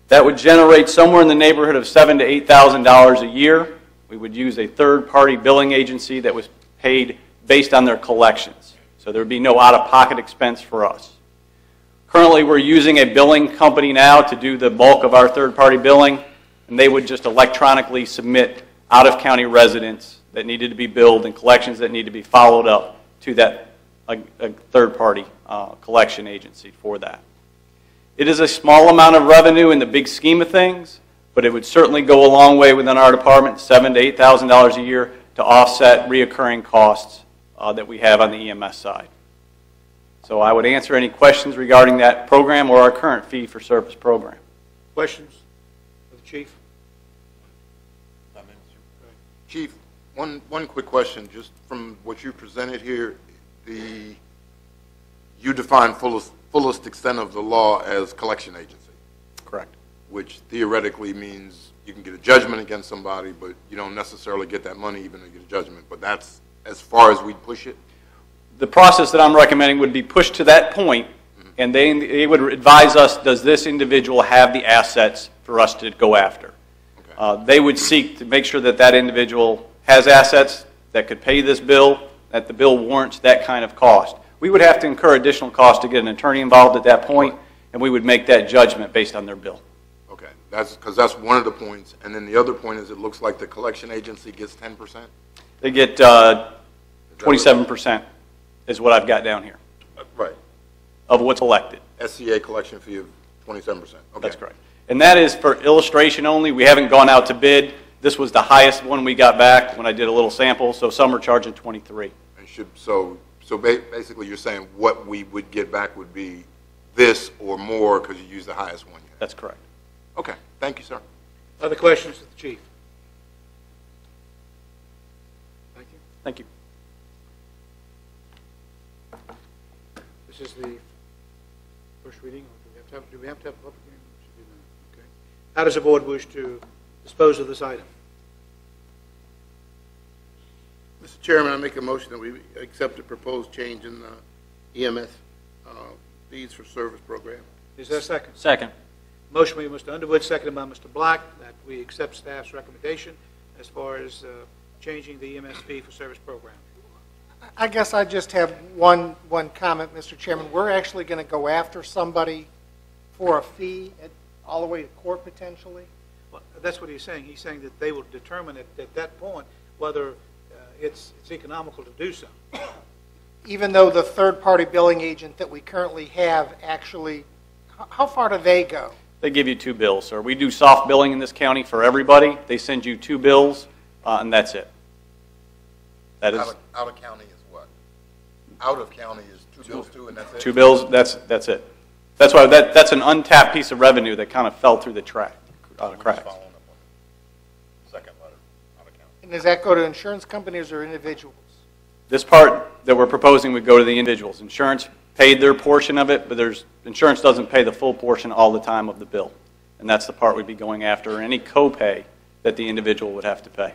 That would generate somewhere in the neighborhood of $7,000 to $8,000 a year. We would use a third-party billing agency that was paid based on their collections. So there would be no out-of-pocket expense for us. Currently, we're using a billing company now to do the bulk of our third-party billing, and they would just electronically submit out-of-county residents that needed to be billed and collections that need to be followed up to that a third-party collection agency for that. It is a small amount of revenue in the big scheme of things, but it would certainly go a long way within our department, $7,000 to $8,000 a year, to offset reoccurring costs that we have on the EMS side. So I would answer any questions regarding that program or our current fee-for-service program. Questions of the Chief? Chief, one quick question, just from what you presented here, you define fullest extent of the law as collection agency. Correct. Which theoretically means you can get a judgment against somebody, but you don't necessarily get that money even though you get a judgment. But that's as far as we push it? The process that I'm recommending would be pushed to that point, and they would advise us, does this individual have the assets for us to go after? Okay. They would seek to make sure that that individual has assets that could pay this bill, that the bill warrants that kind of cost. We would have to incur additional costs to get an attorney involved at that point, and we would make that judgment based on their bill. Okay, because that's one of the points. And then the other point is it looks like the collection agency gets 10%? They get 27% is what I've got down here. Right. Of what's elected. SCA collection fee of 27%. Okay. That's correct. And that is for illustration only. We haven't gone out to bid. This was the highest one we got back when I did a little sample, so some are charging 23. And so basically you're saying what we would get back would be this or more because you used the highest one yet. That's correct. Okay. Thank you, sir. Other questions of the Chief? Thank you. Thank you. This is the first reading. Or do we have to have a public hearing? Okay. How does the board wish to dispose of this item? Mr. Chairman, I make a motion that we accept the proposed change in the EMS fees for service program. Is there a second? Second. Motion by Mr. Underwood, seconded by Mr. Black, that we accept staff's recommendation as far as changing the EMS fee for service program. I guess I just have one comment, Mr. Chairman. We're actually going to go after somebody for a fee all the way to court potentially. Well, that's what he's saying. He's saying that they will determine at that point whether it's economical to do so. Even though the third-party billing agent that we currently have actually, how far do they go? They give you 2 bills, sir. We do soft billing in this county for everybody. They send you 2 bills, and that's it. That is out of county is what? Out of county is 2 bills too, and that's it? 2 bills, that's it. That's why that's an untapped piece of revenue that kind of fell through the cracks. Second letter, out of county. And does that go to insurance companies or individuals? This part that we're proposing would go to the individuals. Insurance paid their portion of it, but insurance doesn't pay the full portion all the time of the bill. And that's the part we'd be going after, any copay that the individual would have to pay.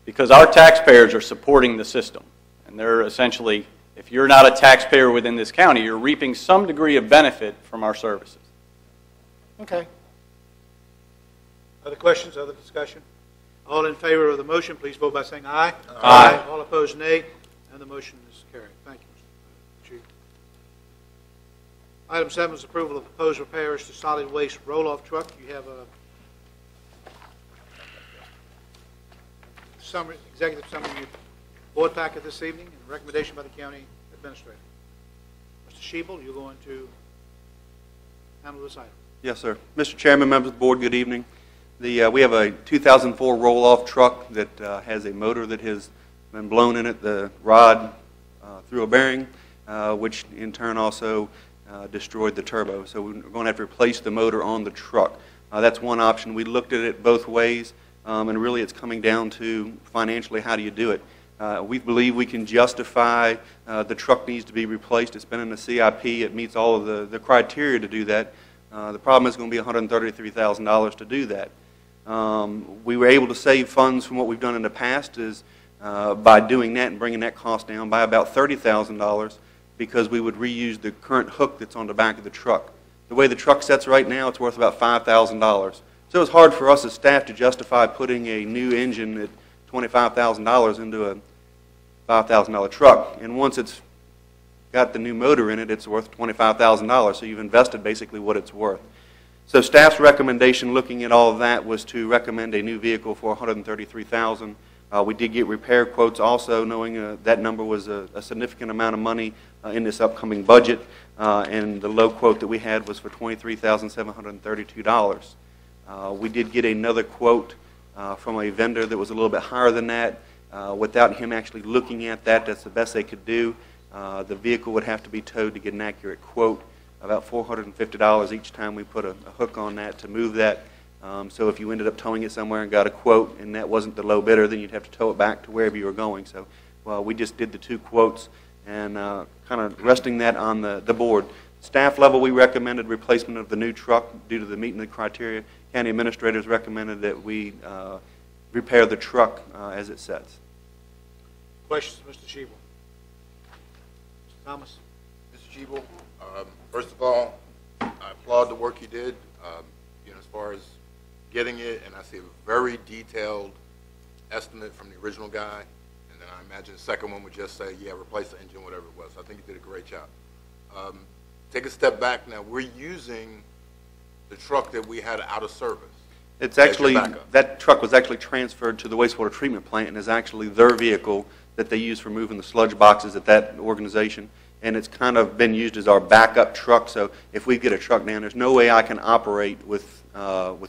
Because our taxpayers are supporting the system. And they're essentially, if you're not a taxpayer within this county, you're reaping some degree of benefit from our services. Okay. Other questions, other discussion? All in favor of the motion, please vote by saying aye. Aye. All opposed, nay. And the motion is carried. Thank you, Mr. Chief. Item 7 is approval of proposed repairs to solid waste roll-off truck. You have a executive summary in your board packet this evening and recommendation by the county administrator. Mr. Schiebel, you're going to handle this item. Yes, sir. Mr. Chairman, members of the board, good evening. We have a 2004 roll-off truck that has a motor that has been blown in it, the rod through a bearing, which in turn also destroyed the turbo. So we're going to have to replace the motor on the truck. That's one option. We looked at it both ways, and really it's coming down to financially how do you do it. We believe we can justify the truck needs to be replaced. It's been in the CIP. It meets all of the criteria to do that. The problem is going to be $133,000 to do that. We were able to save funds from what we've done in the past is by doing that and bringing that cost down by about $30,000 because we would reuse the current hook that's on the back of the truck. the way the truck sets right now, it's worth about $5,000. So it's hard for us as staff to justify putting a new engine at $25,000 into a $5,000 truck. And once it's got the new motor in it, it's worth $25,000. So you've invested basically what it's worth. So staff's recommendation, looking at all of that, was to recommend a new vehicle for $133,000. We did get repair quotes also, knowing that number was a significant amount of money in this upcoming budget, and the low quote that we had was for $23,732. We did get another quote from a vendor that was a little bit higher than that. Without him actually looking at that, that's the best they could do. The vehicle would have to be towed to get an accurate quote, about $450 each time we put a hook on that to move that. So if you ended up towing it somewhere and got a quote and that wasn't the low bidder, then you'd have to tow it back to wherever you were going. So we just did the two quotes and kind of resting that on the board. Staff level, we recommended replacement of the new truck due to the meeting the criteria. County administrators recommended that we repair the truck as it sets. Questions, Mr. Shebel? Mr. Thomas? Mr. Cheeble, first of all, I applaud the work you did, as far as getting it, and I see a very detailed estimate from the original guy, and then I imagine the second one would just say, yeah, replace the engine, whatever it was. I think you did a great job. Take a step back now. We're using the truck that we had out of service. It's actually, that truck was actually transferred to the wastewater treatment plant and is actually their vehicle that they use for moving the sludge boxes at that organization. And it's kind of been used as our backup truck. So if we get a truck down, there's no way I can operate with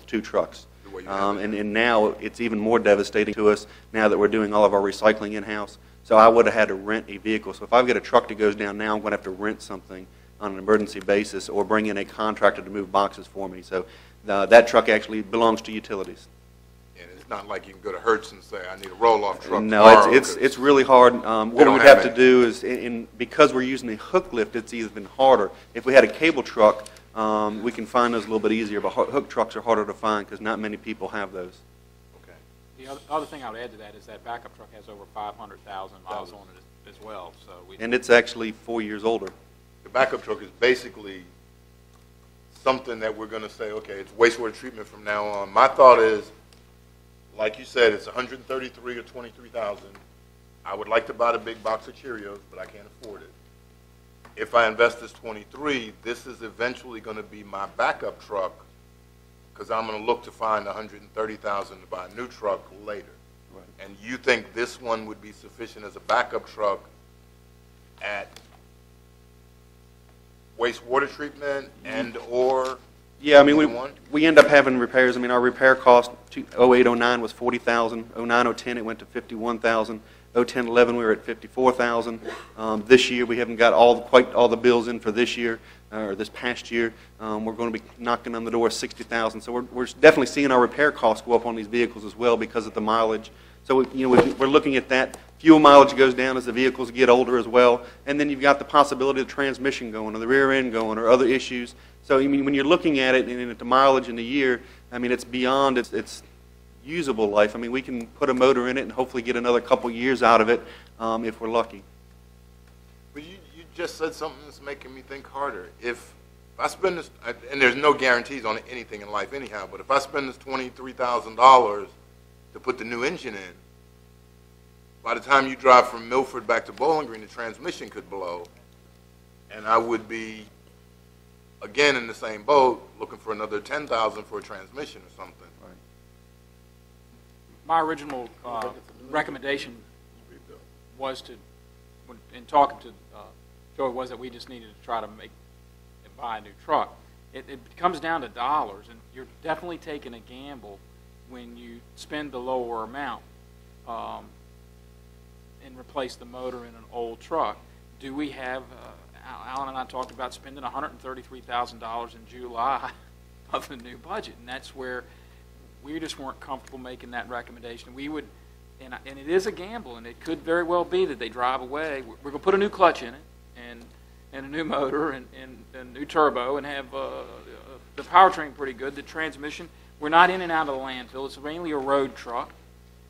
two trucks. And now it's even more devastating to us now that we're doing all of our recycling in-house. So I would have had to rent a vehicle. So if I've got a truck that goes down now, I'm going to have to rent something on an emergency basis or bring in a contractor to move boxes for me. So that truck actually belongs to utilities. And it's not like you can go to Hertz and say, I need a roll-off truck. No, it's really hard. What we'd have to do is, because we're using a hook lift, it's even harder. If we had a cable truck, we can find those a little bit easier, but hook trucks are harder to find because not many people have those. Okay. The other thing I would add to that is that backup truck has over 500,000 miles on it as well. So and it's actually 4 years older. The backup truck is basically something that we're going to say, okay, it's wastewater treatment from now on. My thought is, like you said, it's 133 or 23,000. I would like to buy the big box of Cheerios, but I can't afford it. If I invest this 23, this is eventually going to be my backup truck because I'm going to look to find 130,000 to buy a new truck later. Right. And you think this one would be sufficient as a backup truck at wastewater treatment and or? Yeah, I mean, we end up having repairs. I mean, our repair cost, 08-09 was $40,000. 09-010 it went to $51,000. 010-11 we were at $54,000. This year we haven't got quite all the bills in for this year or this past year. We're going to be knocking on the door of $60,000. So we're definitely seeing our repair costs go up on these vehicles as well because of the mileage. So we're looking at that. Fuel mileage goes down as the vehicles get older as well. And then you've got the possibility of the transmission going or the rear end going or other issues. So I mean, when you're looking at it and at the mileage in the year, I mean, it's beyond its usable life. I mean, we can put a motor in it and hopefully get another couple years out of it if we're lucky. But you just said something that's making me think harder. If I spend this, and there's no guarantees on anything in life anyhow, but if I spend this $23,000 to put the new engine in, by the time you drive from Milford back to Bowling Green, the transmission could blow, and I would be, again, in the same boat, looking for another $10,000 for a transmission or something. Right. My original recommendation was in talking to Joey, was that we just needed to try to buy a new truck. It comes down to dollars, and you're definitely taking a gamble when you spend the lower amount and replace the motor in an old truck. Do we have, Alan and I talked about spending $133,000 in July of the new budget, and that's where we just weren't comfortable making that recommendation. We would, and it is a gamble, and it could very well be that they drive away. We're going to put a new clutch in it, and a new motor, and a new turbo, and have the powertrain pretty good. The transmission, we're not in and out of the landfill. It's mainly a road truck,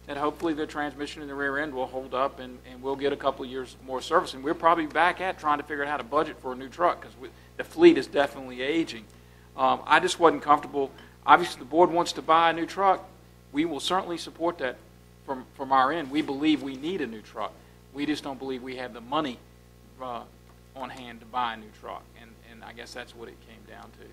and hopefully the transmission in the rear end will hold up, and we'll get a couple of years more service. And we're probably back at trying to figure out how to budget for a new truck because the fleet is definitely aging. I just wasn't comfortable. Obviously, the board wants to buy a new truck. We will certainly support that from our end. We believe we need a new truck. We just don't believe we have the money on hand to buy a new truck, and I guess that's what it came down to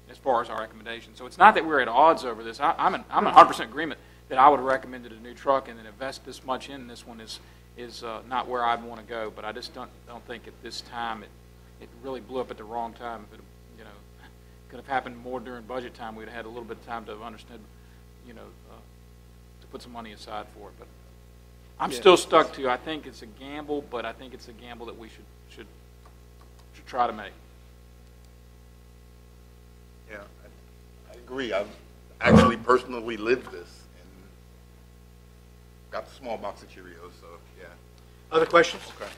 as far as our recommendation. So it's not that we're at odds over this. I'm in 100% agreement that I would have recommended a new truck, and then invest this much in this one is not where I'd want to go. But I just don't think at this time it really blew up at the wrong time. If it, could have happened more during budget time, we'd have had a little bit of time to have understood, to put some money aside for it. But I'm still stuck to, I think it's a gamble, but I think it's a gamble that we should try to make. Yeah, I agree. I've actually personally lived this and got the small box of Cheerios, so yeah. Other questions? Okay.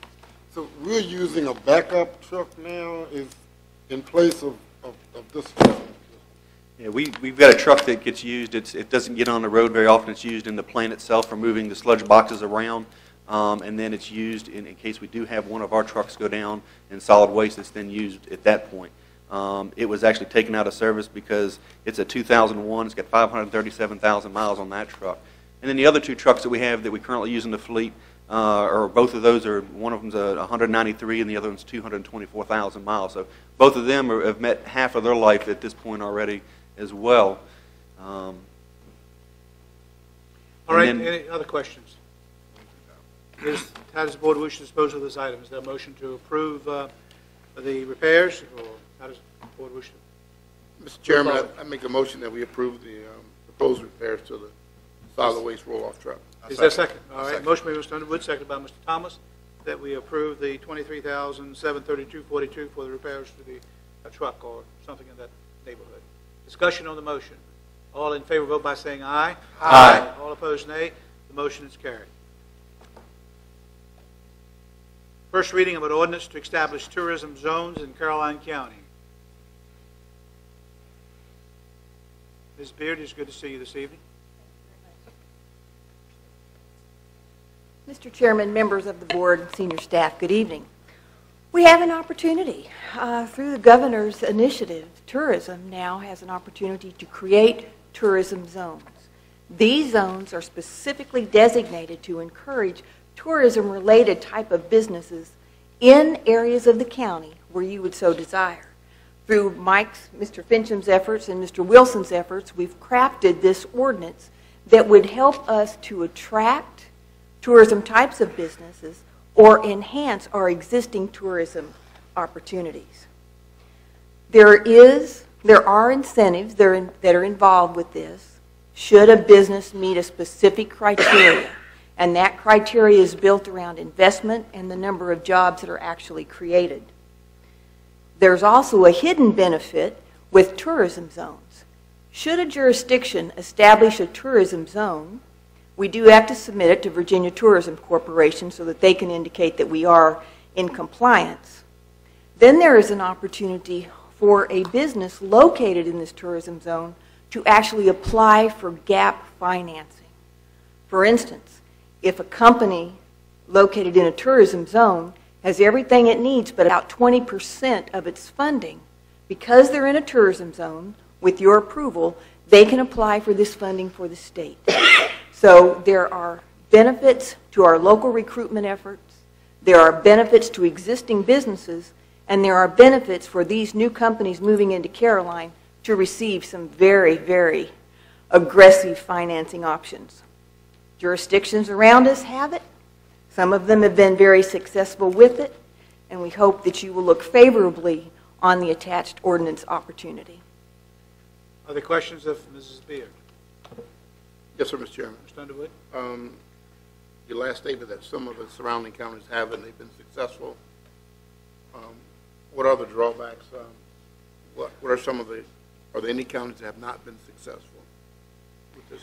So we're using a backup truck now is in place of this truck? Yeah, we've got a truck that gets used. It doesn't get on the road very often. It's used in the plant itself for moving the sludge boxes around, and then it's used in case we do have one of our trucks go down in solid waste. It's then used at that point. It was actually taken out of service because it's a 2001. It's got 537,000 miles on that truck. And then the other two trucks that we have that we currently use in the fleet, or both of those are, one of them's 193 and the other one's 224,000 miles. So both of them have met half of their life at this point already as well. All right, any other questions? How does the board wish to dispose of this item? Is there a motion to approve the repairs, or how does the board wish to? Mr. Chairman, I make a motion that we approve the proposed repairs to the solid waste roll-off truck. Is there a second? All right, motion by Mr. Underwood, seconded by Mr. Thomas, that we approve the $23,732.42 for the repairs to the truck or something in that neighborhood. Discussion on the motion. All in favor vote by saying aye. Aye. All opposed, nay. The motion is carried. First reading of an ordinance to establish tourism zones in Caroline County. Ms. Beard, it's good to see you this evening. Mr. Chairman, members of the board, and senior staff, good evening. We have an opportunity. Through the governor's initiative, tourism now has an opportunity to create tourism zones. These zones are specifically designated to encourage tourism-related type of businesses in areas of the county where you would so desire. Through Mr. Fincham's efforts and Mr. Wilson's efforts, we've crafted this ordinance that would help us to attract tourism types of businesses or enhance our existing tourism opportunities. There are incentives that are involved with this should a business meet a specific criteria, and that criteria is built around investment and the number of jobs that are actually created. There's also a hidden benefit with tourism zones. Should a jurisdiction establish a tourism zone, we do have to submit it to Virginia Tourism Corporation so that they can indicate that we are in compliance. Then there is an opportunity for a business located in this tourism zone to actually apply for gap financing. For instance, if a company located in a tourism zone has everything it needs but about 20% of its funding, because they're in a tourism zone, with your approval, they can apply for this funding for the state. So there are benefits to our local recruitment efforts, there are benefits to existing businesses, and there are benefits for these new companies moving into Caroline to receive some very, very aggressive financing options. Jurisdictions around us have it. Some of them have been very successful with it, and we hope that you will look favorably on the attached ordinance opportunity. Other questions of Mrs. Beard? Yes, sir, Mr. Chairman. Mr. Underwood? Your last statement that some of the surrounding counties have and they've been successful. What are the drawbacks? What are some of the, are there any counties that have not been successful with this?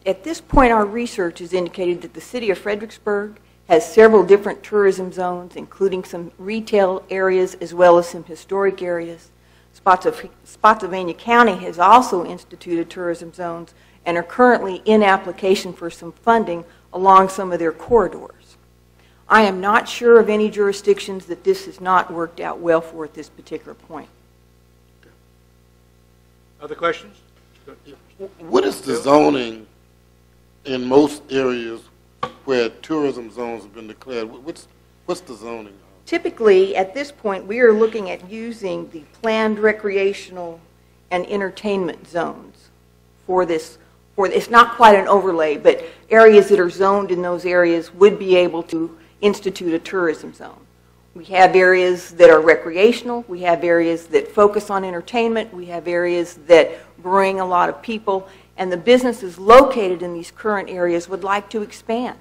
At this point, our research has indicated that the city of Fredericksburg has several different tourism zones, including some retail areas as well as some historic areas. Spotsylvania County has also instituted tourism zones and are currently in application for some funding along some of their corridors. I am not sure of any jurisdictions that this has not worked out well for at this particular point. Other questions? What is the zoning in most areas where tourism zones have been declared? What's the zoning? Typically, at this point, we are looking at using the planned recreational and entertainment zones for this. It's not quite an overlay, but areas that are zoned in those areas would be able to institute a tourism zone. We have areas that are recreational, we have areas that focus on entertainment, we have areas that bring a lot of people, and the businesses located in these current areas would like to expand.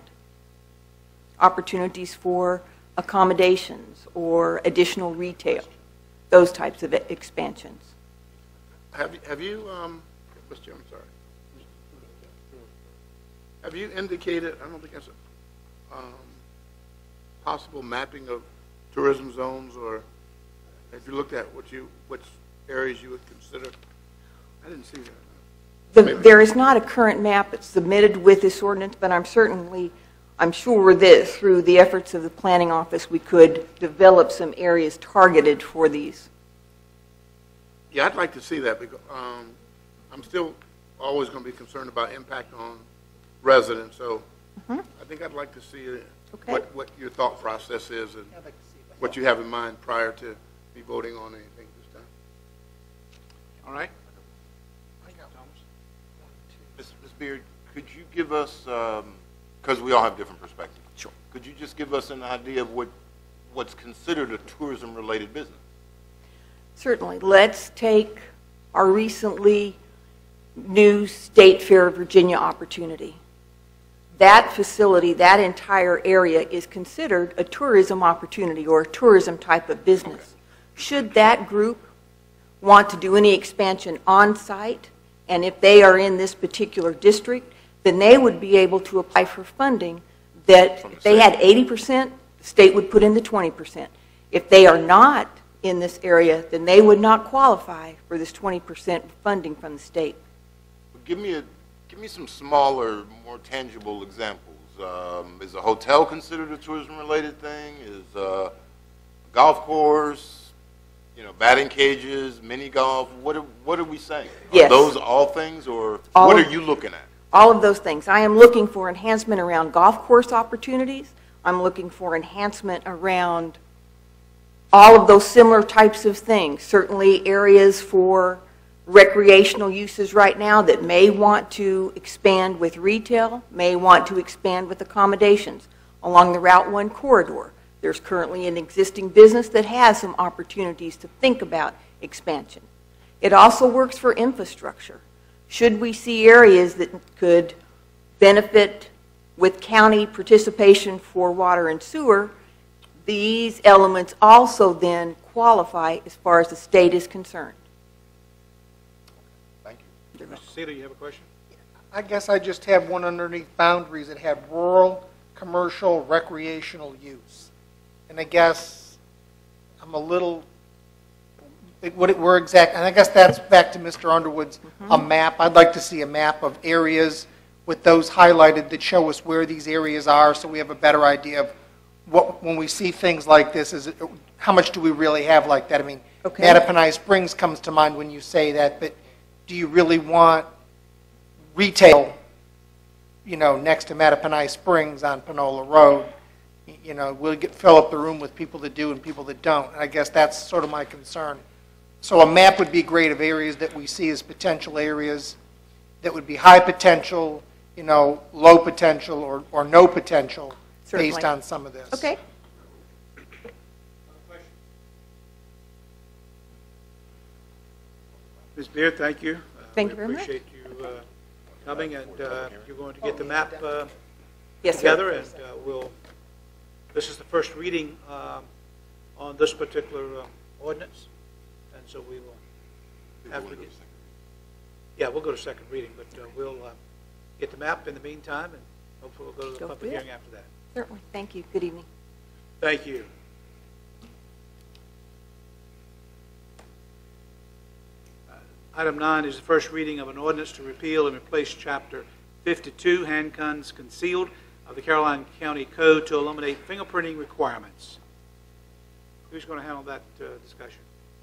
Opportunities for accommodations or additional retail, those types of expansions. Have you, Mr. Chairman, sorry. Have you indicated, I don't think that's a possible mapping of tourism zones, or have you looked at which areas you would consider? I didn't see that. There is not a current map that's submitted with this ordinance, but I'm sure that through the efforts of the planning office, we could develop some areas targeted for these. Yeah, I'd like to see that, because I'm still always going to be concerned about impact on residents, so I think I'd like to see what your thought process is and what you have in mind prior to me voting on anything this time. All right. Ms. Beard, could you give us, because we all have different perspectives. Sure. Could you just give us an idea of what's considered a tourism-related business? Certainly. Let's take our recently new State Fair of Virginia opportunity. That facility, that entire area is considered a tourism opportunity or a tourism type of business. Should that group want to do any expansion on site, and if they are in this particular district, then they would be able to apply for funding that if they had 80%, the state would put in the 20%. If they are not in this area, then they would not qualify for this 20% funding from the state. Give me some smaller, more tangible examples. Is a hotel considered a tourism-related thing? Is a golf course, batting cages, mini golf? What are we saying? Yes. Are those all things, or what are you looking at? All of those things. I am looking for enhancement around golf course opportunities. I'm looking for enhancement around all of those similar types of things. Certainly areas for recreational uses right now that may want to expand with retail, may want to expand with accommodations along the Route 1 corridor. There's currently an existing business that has some opportunities to think about expansion. It also works for infrastructure. Should we see areas that could benefit with county participation for water and sewer, these elements also then qualify as far as the state is concerned. Thank you. Mr. Seeley, you have a question? I guess I just have one underneath boundaries that have rural, commercial, recreational use. And I guess I'm a little, we're exact, and I guess that's back to Mr. Underwood's, a map. I'd like to see a map of areas with those highlighted that show us where these areas are, so we have a better idea of what, when we see things like this, how much do we really have like that? I mean, Okay. Mattaponi Springs comes to mind when you say that, but do you really want retail, next to Mattaponi Springs on Panola Road? We'll fill up the room with people that do and people that don't. And I guess that's sort of my concern. So a map would be great of areas that we see as potential areas that would be high potential, low potential, or no potential. Certainly. Based on some of this. Okay. Ms. Beard, thank you. Thank you very much. We appreciate you coming, and you're going to get the map Yes, sir. together, and this is the first reading on this particular ordinance, and so we will have to get, we'll go to second reading, but we'll get the map in the meantime, and hopefully we'll go to the public hearing after that. Certainly. Thank you. Good evening. Thank you. Item 9 is the first reading of an ordinance to repeal and replace Chapter 52, handguns concealed, of the Caroline County Code to eliminate fingerprinting requirements. Who's going to handle that discussion?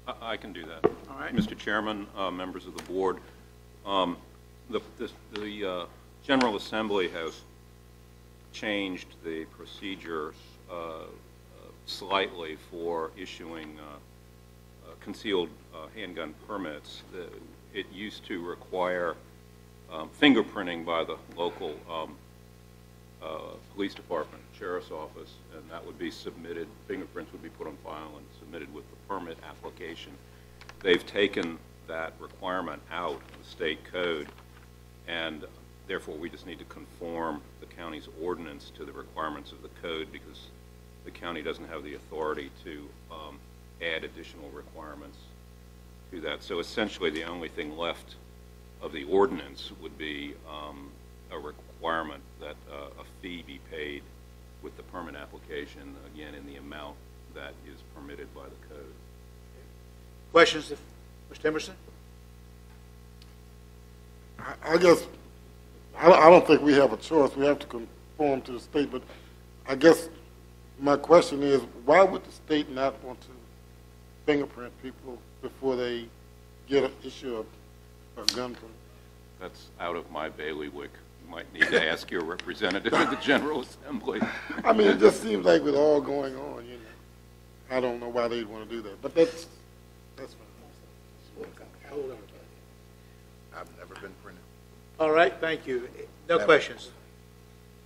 I can do that. All right. Mr. Chairman, members of the board, the General Assembly has changed the procedures slightly for issuing concealed handgun permits. It used to require fingerprinting by the local police department, sheriff's office, and that would be submitted, fingerprints would be put on file and submitted with the permit application. They've taken that requirement out of the state code, and therefore we just need to conform the county's ordinance to the requirements of the code, because the county doesn't have the authority to add additional requirements to that. So essentially the only thing left of the ordinance would be a requirement that a fee be paid with the permit application, again, in the amount that is permitted by the code. Questions, Mr. Emerson? I guess, I don't think we have a choice. We have to conform to the state, but I guess my question is, why would the state not want to fingerprint people before they get an issue a gun permit? That's out of my bailiwick. You might need to ask your representative at the General Assembly. I mean, it just seems like with all going on, you know, I don't know why they'd want to do that, but that's fine. Hold on. I've never been printed. All right, thank you. No questions.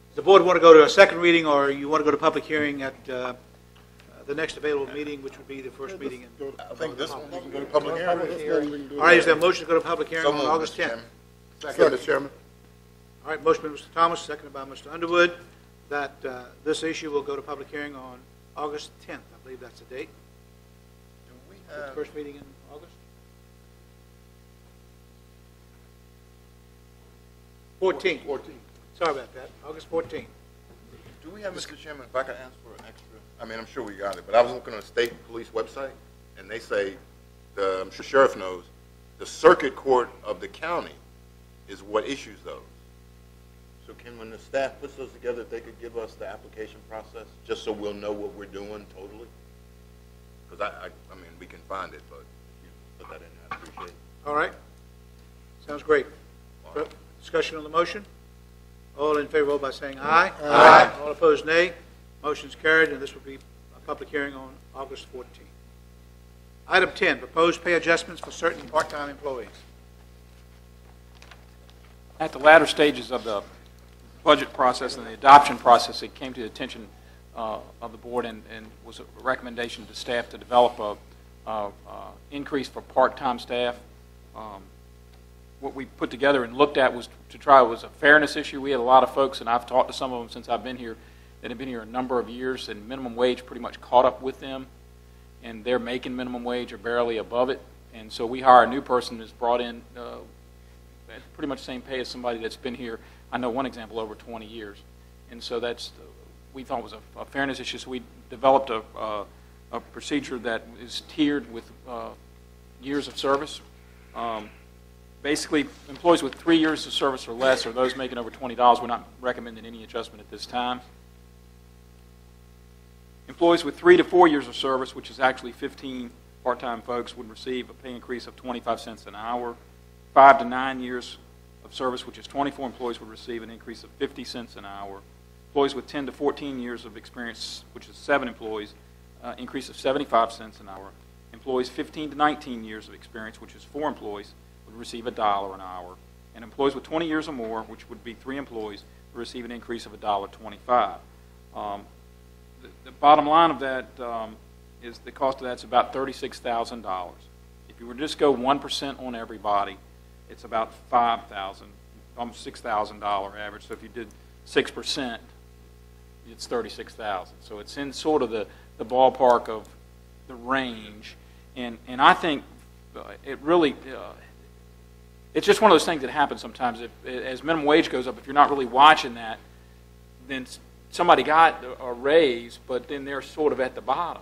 Does the board want to go to a second reading, or you want to go to public hearing at the next available meeting, which would be the first meeting in... I think this one, we can go to public hearing. All right, is there a motion to go to public hearing So on moved, August Mr. 10th? Chairman. Second, Mr. Chairman. All right, motion by Mr. Thomas, seconded by Mr. Underwood, that this issue will go to public hearing on August 10th. I believe that's the date. Do we Is it the have, first meeting in August? 14th. 14th. Sorry about that, August 14th. do we have, Mr. Chairman, if I could ask for an extra, I mean, I'm sure we got it, but I was looking on the state police website, and they say, I'm sure sheriff knows, the circuit court of the county is what issues those. So can, when the staff puts those together, if they could give us the application process, just so we'll know what we're doing totally? Because I mean, we can find it, but if you put that in, I appreciate it. All right, sounds great. Discussion on the motion? All in favor, vote by saying aye. Aye. All opposed, nay. Motion's carried, and this will be a public hearing on August 14th. Item 10, proposed pay adjustments for certain part-time employees. At the latter stages of the budget process and the adoption process, it came to the attention of the board and was a recommendation to staff to develop a increase for part-time staff. What we put together and looked at was a fairness issue. We had a lot of folks, and I've talked to some of them since I've been here, that have been here a number of years, and minimum wage pretty much caught up with them, and they're making minimum wage or barely above it. And so we hire a new person that's brought in at pretty much the same pay as somebody that's been here, I know one example, over 20 years. And so we thought was a fairness issue, so we developed a procedure that is tiered with years of service. Basically, employees with 3 years of service or less, or those making over $20, we're not recommending any adjustment at this time. Employees with 3 to 4 years of service, which is actually 15 part-time folks, would receive a pay increase of 25 cents an hour. 5 to 9 years of service, which is 24 employees, would receive an increase of 50 cents an hour. Employees with 10 to 14 years of experience, which is 7 employees, increase of 75 cents an hour. Employees 15 to 19 years of experience, which is 4 employees, would receive $1 an hour. And employees with 20 years or more, which would be 3 employees, would receive an increase of $1.25. The bottom line of that is the cost of that's about $36,000. If you were to just go 1% on everybody, it's about $5,000, almost $6,000 average. So if you did 6%, it's $36,000. So it's in sort of the ballpark of the range. And I think it really, it's just one of those things that happens sometimes. As minimum wage goes up, if you're not really watching that, then somebody got a raise, but then they're sort of at the bottom,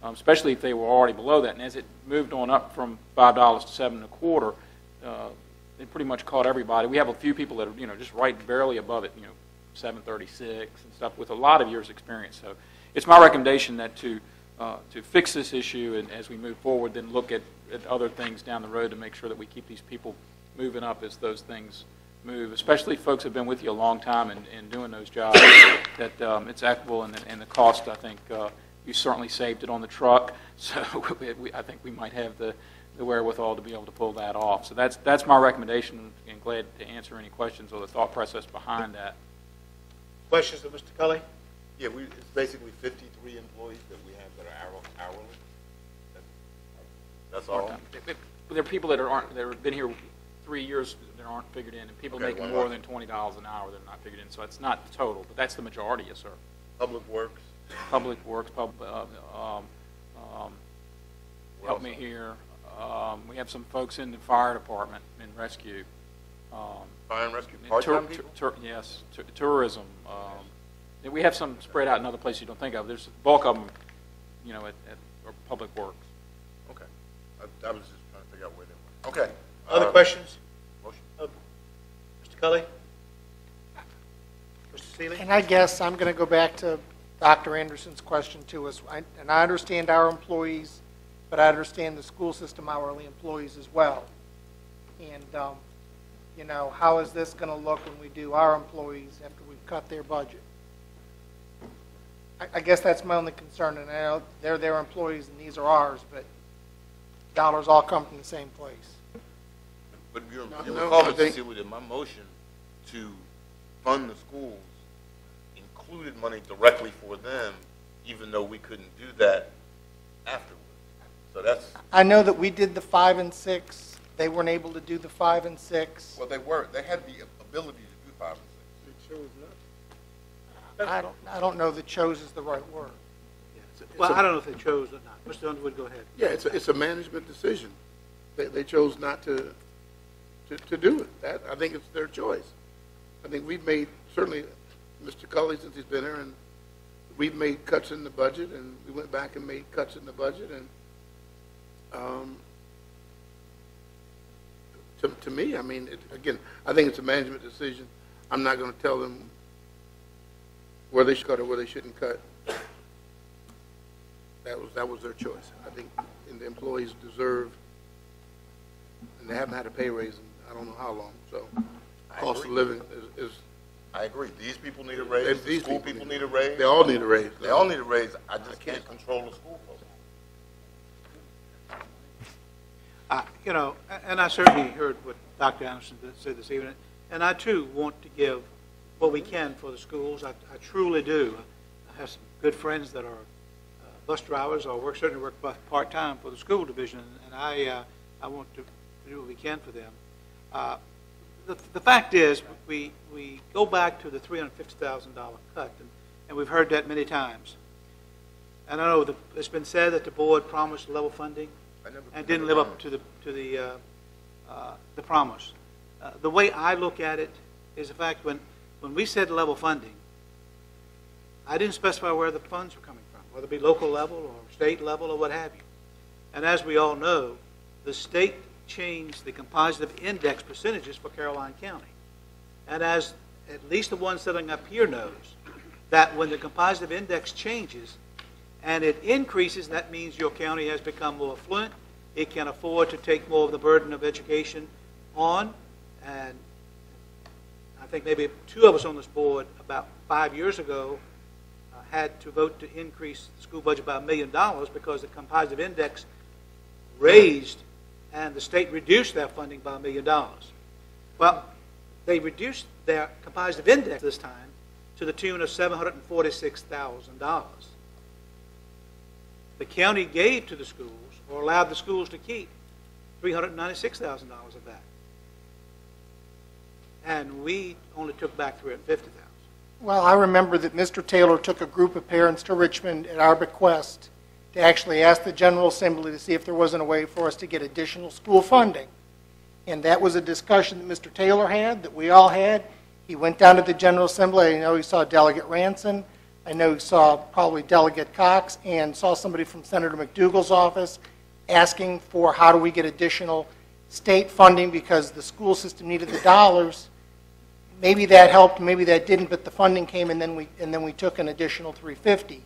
especially if they were already below that. And as it moved on up from $5 to $7.25, it pretty much caught everybody. We have a few people that are, just right barely above it, $7.36 and stuff with a lot of years experience. So it's my recommendation that to to fix this issue, and as we move forward, then look at other things down the road to make sure that we keep these people moving up as those things move, especially folks who have been with you a long time and doing those jobs, that it's equitable, and the cost, I think, you certainly saved it on the truck, so I think we might have the wherewithal to be able to pull that off. So that's my recommendation, and glad to answer any questions or the thought process behind that. Questions of Mr. Cully? Yeah, it's basically 53 employees that we have that are hourly. That's all? There are people that have been here 3 years that aren't figured in, and people making more than $20 an hour that are not figured in. So it's not the total, but that's the majority, yes, sir. Public Works? Public Works, help me here. We have some folks in the fire department and rescue. Fire and rescue, part-time people? Yes, tourism. We have some spread out in other places you don't think of. There's a bulk of them, at Public Works. Okay. I was just trying to figure out where they were. Okay. Other questions? Motion. Mr. Cully? Mr. Seeley? And I guess I'm going to go back to Dr. Anderson's question to us. And I understand our employees, but I understand the school system hourly employees as well. And, how is this going to look when we do our employees after we've cut their budget? I guess that's my only concern, and I know they're their employees and these are ours, but dollars all come from the same place. But you recall, Mr. Seeley, that my motion to fund the schools included money directly for them, even though we couldn't do that afterwards. So that's... I know that we did the 5 and 6. They weren't able to do the 5 and 6. Well, they were. They had the ability to do 5 and 6. They chose not. I don't know that chose is the right word. Well, I don't know if they chose or not. Mr. Underwood, go ahead. Yeah, it's a management decision. They chose not to do it. I think it's their choice. I think we've made, certainly Mr. Cully, since he's been here, and we've made cuts in the budget, and we went back and made cuts in the budget, and to me, I mean, again, I think it's a management decision. I'm not going to tell them where they should cut or where they shouldn't cut. That was their choice. I think the employees deserve, and they haven't had a pay raise in I don't know how long. So, cost of living is. I agree. These people need a raise. These school people need a raise. They all need a raise. They all need a raise. I just can't control the school folks. And I certainly heard what Dr. Anderson said this evening, and I too want to give what we can for the schools. I truly do. I have some good friends that are bus drivers or certainly work part-time for the school division, and I want to do what we can for them. The fact is, we go back to the $350,000 cut, and we've heard that many times. And I know it's been said that the board promised level funding and didn't live up to the promise. The way I look at it is the fact when we said level funding, I didn't specify where the funds were coming from, whether it be local level or state level or what have you. And as we all know, the state changed the composite index percentages for Caroline County. And as at least the one sitting up here knows, that when the composite index changes and it increases, that means your county has become more affluent. It can afford to take more of the burden of education on. And I think maybe two of us on this board about 5 years ago had to vote to increase the school budget by $1 million because the composite index raised and the state reduced their funding by $1 million. Well, they reduced their composite index this time to the tune of $746,000. The county gave to the schools, or allowed the schools to keep, $396,000 of that. And we only took back $350,000. Well, I remember that Mr. Taylor took a group of parents to Richmond at our bequest to actually ask the General Assembly to see if there wasn't a way for us to get additional school funding. And that was a discussion that Mr. Taylor had, that we all had. He went down to the General Assembly. I know he saw Delegate Ranson. I know he saw probably Delegate Cox and saw somebody from Senator McDougal's office asking for how do we get additional state funding because the school system needed the dollars. Maybe that helped, maybe that didn't, but the funding came and then we took an additional $350.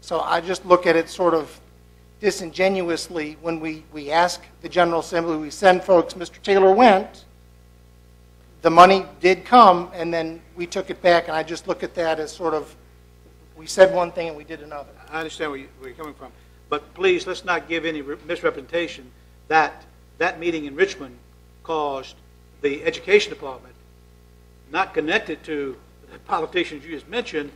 So I just look at it sort of disingenuously when we ask the General Assembly, we send folks, Mr. Taylor went, the money did come, and then we took it back, and I just look at that as sort of, we said one thing and we did another. I understand where you're coming from, but please, let's not give any misrepresentation that that meeting in Richmond caused the Education Department, not connected to the politicians you just mentioned,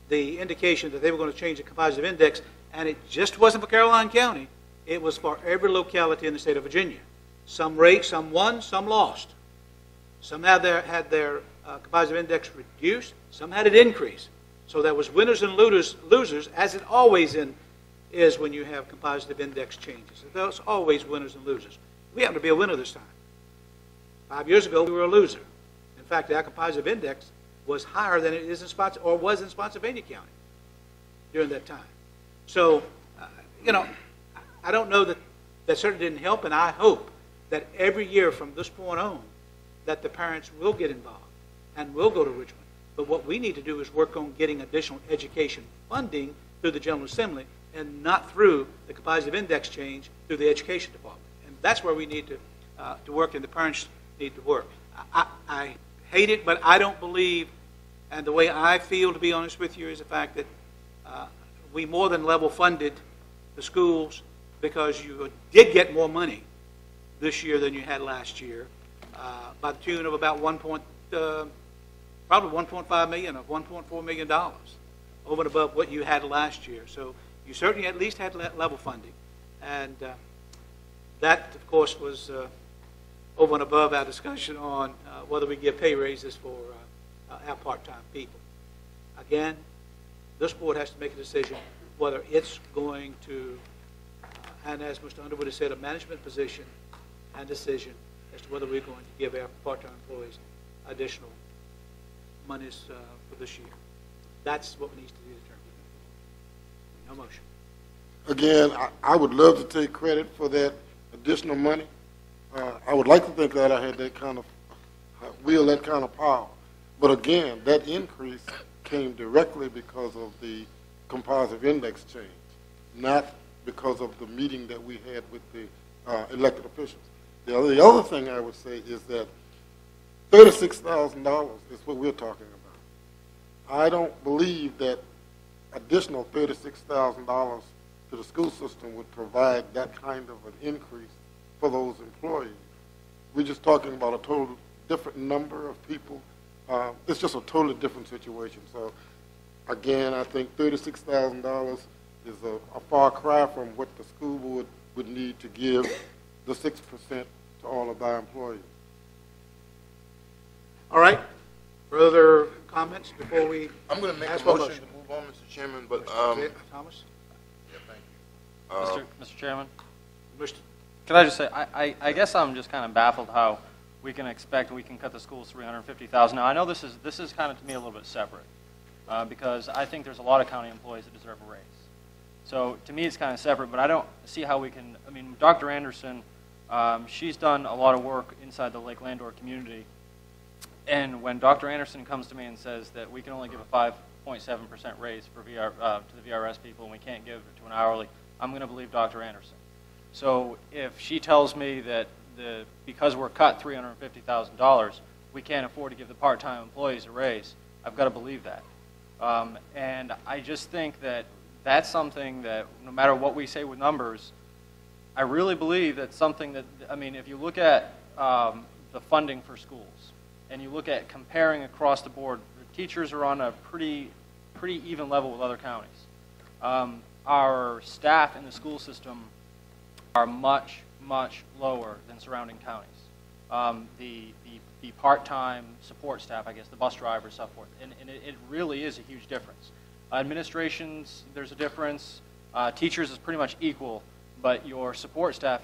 the indication that they were going to change the composite index, and it just wasn't for Caroline County. It was for every locality in the state of Virginia. Some won, some lost. Some had their composite index reduced, some had it increased. So there was winners and losers, as it always is when you have composite index changes. There's always winners and losers. We happen to be a winner this time. 5 years ago, we were a loser. In fact, our composite index was higher than it is in was in Spotsylvania County during that time. So, I don't know that certainly didn't help, and I hope that every year from this point on, that the parents will get involved and will go to Richmond. But what we need to do is work on getting additional education funding through the General Assembly and not through the composite index change through the Education Department. And that's where we need to work, and the parents need to work. I hate it, but I don't believe, and the way I feel, to be honest with you, is the fact that we more than level funded the schools because you did get more money this year than you had last year, by the tune of about probably $1.5 million or $1.4 million over and above what you had last year. So you certainly at least had level funding. And that, of course, was over and above our discussion on whether we give pay raises for our part-time people. Again, this board has to make a decision whether it's going to, and as Mr. Underwood has said, a management position and decision as to whether we're going to give our part-time employees additional monies for this year. That's what needs to be determined. No motion. Again, I would love to take credit for that additional money. I would like to think that I had that kind of that kind of power. But again, that increase came directly because of the composite index change, not because of the meeting that we had with the elected officials. The other thing I would say is that $36,000 is what we're talking about. I don't believe that additional $36,000 to the school system would provide that kind of an increase for those employees. We're just talking about a total different number of people. It's just a totally different situation. So, again, I think $36,000 is a far cry from what the school board would need to give the 6% to all of our employees. All right. Further comments before we? I'm going to make a motion to move on, Mr. Chairman, but Thomas. Yeah, thank you. Mr. Chairman, Mr. can I just say I guess I'm just kind of baffled how we can expect we can cut the schools $350,000. Now I know this is kind of to me a little bit separate because I think there's a lot of county employees that deserve a raise. So to me it's kind of separate, but I don't see how we can. I mean, Dr. Anderson, she's done a lot of work inside the Lake Landor community. And when Dr. Anderson comes to me and says that we can only give a 5.7% raise for to the VRS people and we can't give it to an hourly, I'm going to believe Dr. Anderson. So if she tells me that because we're cut $350,000, we can't afford to give the part-time employees a raise, I've got to believe that. And I just think that that's something that no matter what we say with numbers, I really believe that's something that, I mean, if you look at the funding for schools, and you look at comparing across the board, the teachers are on a pretty even level with other counties. Our staff in the school system are much lower than surrounding counties. The part-time support staff, I guess, the bus drivers, so forth, and it really is a huge difference. Administrations, there's a difference. Teachers is pretty much equal, but your support staff,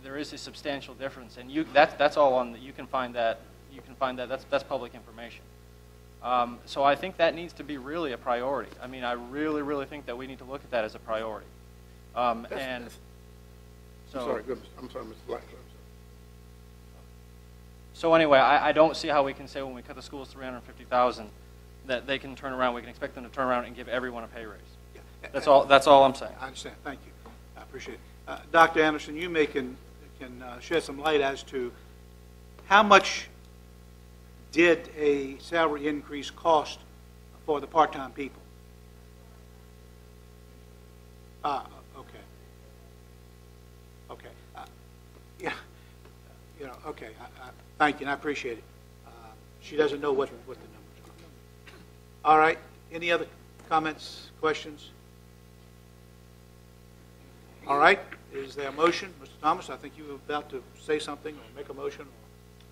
there is a substantial difference, and that's all on. You can find that. That's public information. So I think that needs to be really a priority. I mean, I really think that we need to look at that as a priority. And so, I'm sorry, Mr. Black. So anyway, I don't see how we can say when we cut the schools $350,000 that they can turn around, we can expect them to turn around and give everyone a pay raise. Yeah. That's all I'm saying. I understand. Thank you. I appreciate it. Dr. Anderson, you can shed some light as to how much did a salary increase cost for the part-time people? Okay. Okay. Yeah. Okay. Thank you, and I appreciate it. She doesn't know what the numbers are. All right. Any other comments, questions? All right. Is there a motion? Mr. Thomas, I think you were about to say something or make a motion.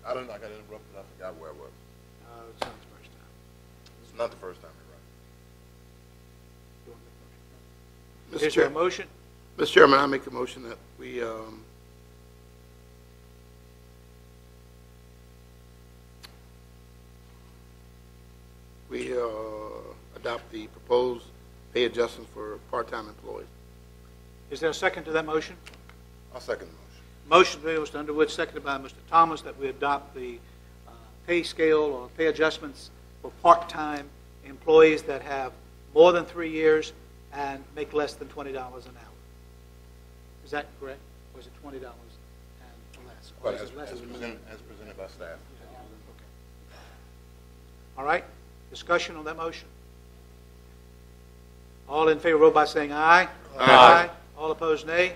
I don't know, I got interrupted, I forgot where I was. It's not the first time. It's not the first time, you're right. You want to make a motion? Is there a motion? Mr. Chairman, I make a motion that we adopt the proposed pay adjustment for part-time employees. Is there a second to that motion? I'll second the motion. Motion by Mr. Underwood, seconded by Mr. Thomas, that we adopt the pay scale or pay adjustments for part-time employees that have more than 3 years and make less than $20 an hour. Is that correct? Or is it $20 and less? Or But is as it less than presented by staff. Okay. All right. Discussion on that motion. All in favor, vote by saying aye. Aye. All opposed, nay.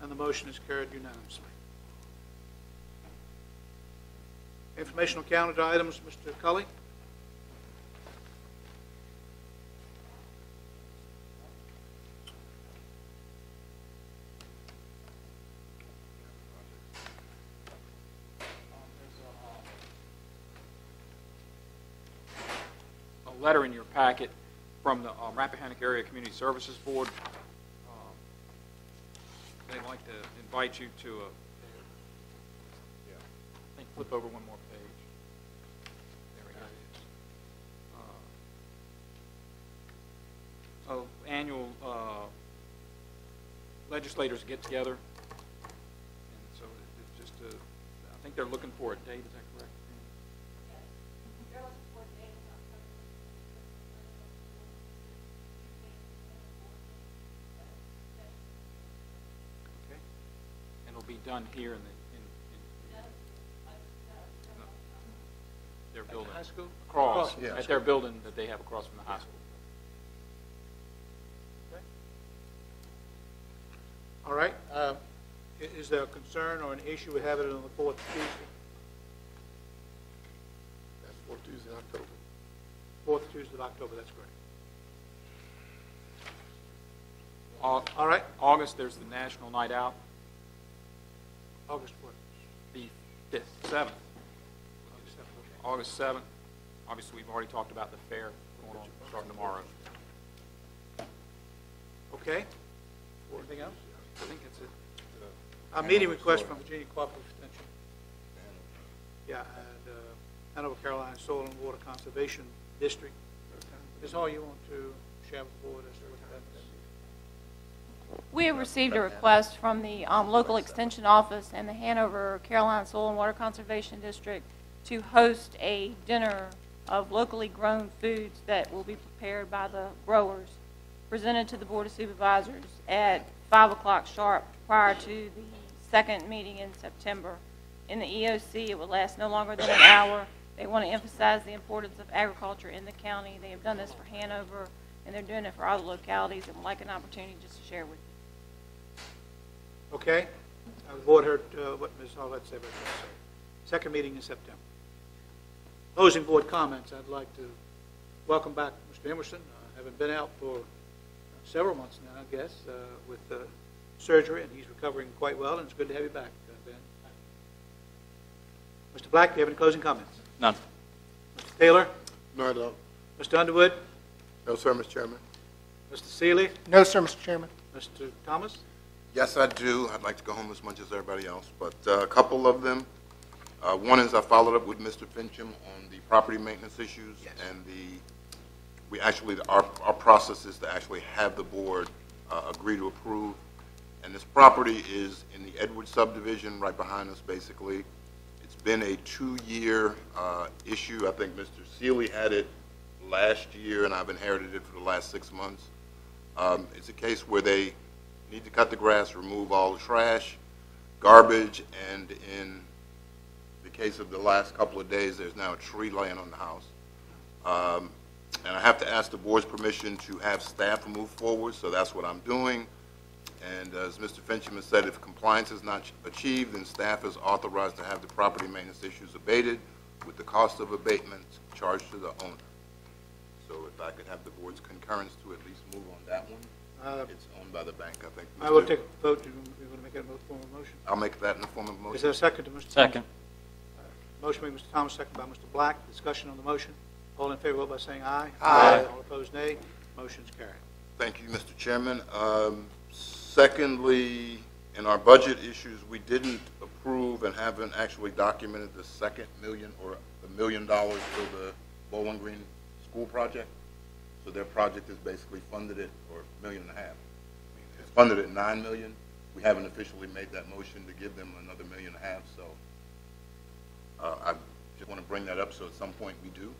And the motion is carried unanimously. Informational calendar items, Mr. Cully. A letter in your packet from the Rappahannock Area Community Services Board. They'd like to invite you to I think flip over one more page. There we go. Annual legislators get together, and so it's just I think they're looking for a date. Is that correct? Be done here in their building. High school? Across, Yeah. at their building that they have across from the high school. Okay. All right. Is there a concern or an issue with having it on the fourth Tuesday? That's fourth Tuesday in October. Fourth Tuesday of October, that's correct. All right. August, there's the National Night Out. August what? The 7th. August 7th. Obviously, we've already talked about the fair going on starting tomorrow. Okay. Anything else? I think that's it. A meeting request from Virginia Cooperative Extension. Yeah, and Hanover Carolina Soil and Water Conservation District. Ms. Hall, you want to share with the board as to what that is? We have received a request from the local extension office and the Hanover Carolina Soil and Water Conservation District to host a dinner of locally grown foods that will be prepared by the growers, presented to the Board of Supervisors at 5 o'clock sharp prior to the second meeting in September. In the EOC, it will last no longer than an hour. They want to emphasize the importance of agriculture in the county. They have done this for Hanover, and they're doing it for other localities, and would like an opportunity just to share with you. Okay. The board heard what Ms. Hall had to say about that. Second meeting in September. Closing board comments. I'd like to welcome back Mr. Emerson. Having been out for several months now, I guess, with surgery, and he's recovering quite well, and it's good to have you back, Ben. Mr. Black, do you have any closing comments? None. Mr. Taylor? No, I don't. Mr. Underwood? No, sir, Mr. Chairman. Mr. Seeley? No, sir, Mr. Chairman. Mr. Thomas? Yes, I do. I'd like to go home as much as everybody else, but a couple of them. One is I followed up with Mr. Fincham on the property maintenance issues, Yes. and our process is to actually have the board agree to approve. And this property is in the Edward subdivision, right behind us, basically. It's been a 2-year issue. I think Mr. Seeley had it last year, and I've inherited it for the last 6 months. It's a case where they need to cut the grass, remove all the trash, garbage, and in the case of the last couple of days, there's now a tree laying on the house. And I have to ask the board's permission to have staff move forward, so that's what I'm doing. And as Mr. Fincham said, if compliance is not achieved, then staff is authorized to have the property maintenance issues abated with the cost of abatement charged to the owner. So if I could have the board's concurrence to at least move on that one. It's owned by the bank, I think. I will take a vote. You're going to make it in the form of motion? I'll make that in the form of a motion. Is there a second to Mr. Second. Motion by Mr. Thomas, second by Mr. Black. Discussion on the motion. All in favor, vote by saying aye. Aye. All opposed, nay. Motion's carried. Thank you, Mr. Chairman. Secondly, in our budget issues, we didn't approve and haven't actually documented the second million or the $1 million for the Bowling Green School project. So their project is basically funded at, or $1.5 million. It's funded at $9 million. We haven't officially made that motion to give them another $1.5 million. So I just want to bring that up. So at some point we do.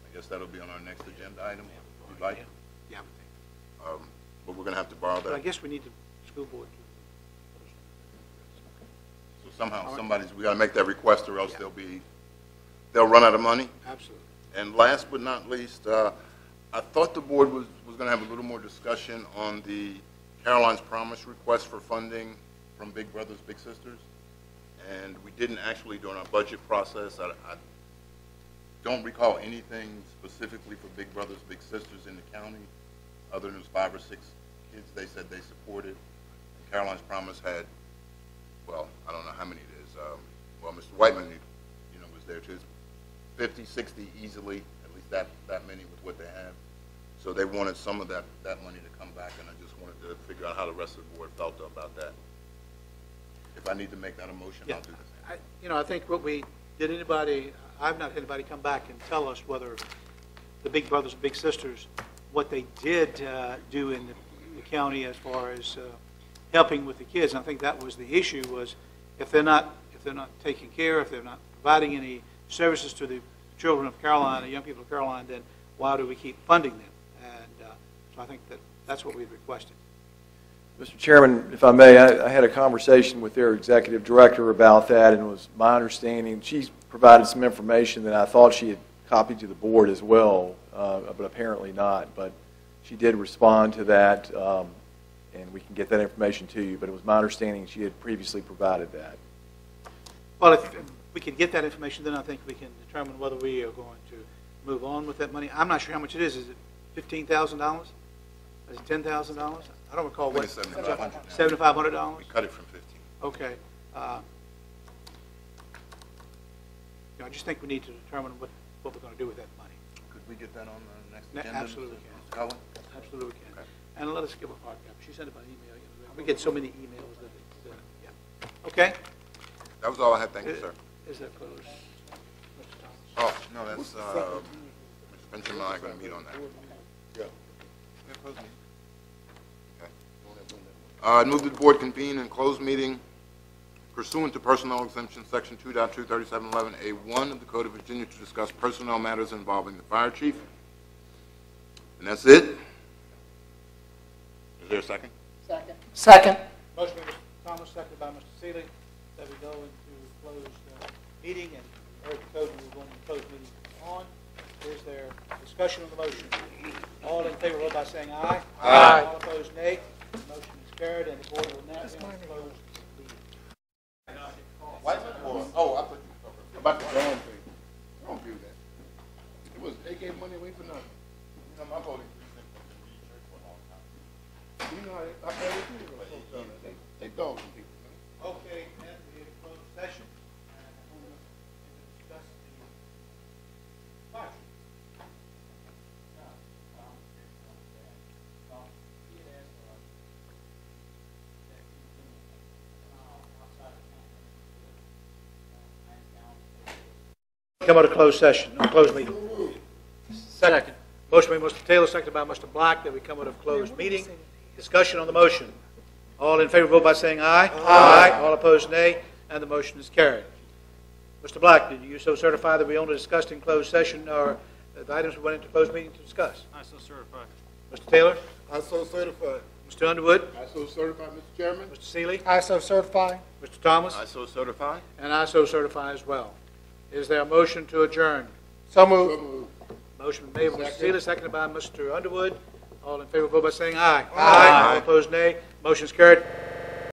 I guess that'll be on our next agenda item, if you'd like. Yeah. But we're going to have to borrow But I that. guess we need the school board So somehow, we got to make that request, or else they'll run out of money. to. Absolutely. And last but not least, I thought the board was going to have a little more discussion on the Caroline's Promise request for funding from Big Brothers Big Sisters, and we didn't actually during our budget process. I don't recall anything specifically for Big Brothers Big Sisters in the county, other than 5 or 6 kids they said they supported. And Caroline's Promise had, well, I don't know how many it is. Well, Mr. Whiteman, was there too. 50, 60 easily, at least that many with what they have. So they wanted some of that money to come back, and I just wanted to figure out how the rest of the board felt about that. If I need to make that a motion, I'll do the same. I think I've not had anybody come back and tell us whether the Big Brothers and Big Sisters, what they did do in the county as far as helping with the kids. And I think that was the issue, was if they're not taking care, if they're not providing any services to the children of Caroline, the young people of Caroline, then why do we keep funding them? And so I think that's what we've requested. Mr. Chairman, if I may, I had a conversation with their executive director about that, and it was my understanding, she provided some information that I thought she had copied to the board as well, but apparently not. But she did respond to that, and we can get that information to you, but it was my understanding she had previously provided that. Well, if we can get that information, then I think we can determine whether we are going to move on with that money. I'm not sure how much it is. Is it $15,000? Is it $10,000? I don't recall what. $7,500. We cut it from 15. Okay. I just think we need to determine what we're going to do with that money. Could we get that on the next agenda? Absolutely we can. Mr. Cullen? Absolutely we can. Okay. And let us give a hard copy. She sent it by email. We get so many emails that yeah. Okay. That was all I had. Thank you, sir. Is that close? Oh, no, that's, Mr. Fincham and I are going to meet on that. Yeah. Close meeting. Okay. I move that the board convene and close meeting pursuant to personnel exemption section 2.23711A1 of the Code of Virginia to discuss personnel matters involving the fire chief. And that's it. Is there a second? Second. Motion by Mr. Thomas, seconded by Mr. Seeley, that we go into closed meeting and urge the code to move on to closed meeting on. Is there discussion on the motion? All in favor, vote by saying aye. Aye. All opposed, nay. The motion is carried, and the board will now be in closed meeting. Oh, I thought you were talking about the drawing thing. Don't do that. They gave money away for nothing. My voting precinct has been researched for a long time. How I pay it. They dogging people. Okay, and we have a closed session. And we're going to discuss the fire. Come out of closed session, closed meeting. Second. Motion by Mr. Taylor, seconded by Mr. Black, that we come out of closed meeting. Discussion on the motion. All in favor, vote by saying aye. Aye. All opposed, nay. And the motion is carried. Mr. Black, did you so certify that we only discussed in closed session or the items we went into closed meeting to discuss? I so certify. Mr. Taylor? I so certify. Mr. Underwood? I so certify, Mr. Chairman. Mr. Seeley? I so certify. Mr. Thomas? I so certify. And I so certify as well. Is there a motion to adjourn? So So moved. moved. Motion made by Mr. Second. Seeley, seconded by Mr. Underwood. All in favor, vote by saying aye. Aye. All opposed, nay. Motion's carried.